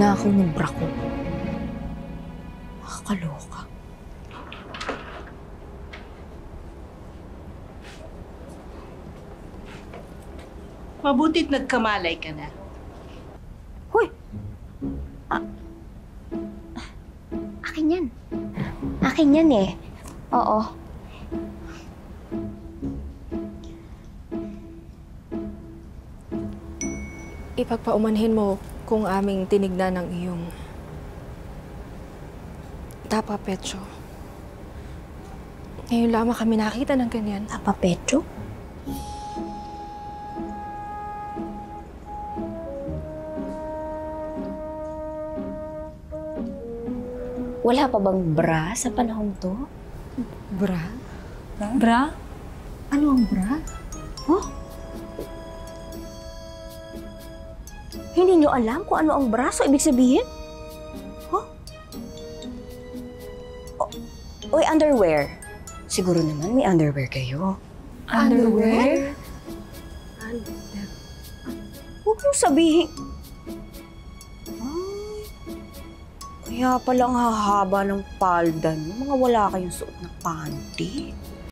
Nagnakaw ng bra ko. Nakakaloka. Mabutit nagkamalay ka na. Hoy! Akin yan. Akin yan eh. Oo. Ipagpaumanhin mo kung aming tinignan ng iyong tapa petso. Ngayon lamang kami nakita ng ganyan. Tapa Petro? Wala pa bang bra sa panahon to? Bra? Bra? Ano ang bra? Huh? Hindi nyo alam kung ano ang bra? So, ibig sabihin? Huh? Oy, underwear. Siguro naman may underwear kayo. Underwear? Huwag nyo sabihin. Ay, kaya palang hahaba ng palda nyo. Mga wala kayong suot na panty.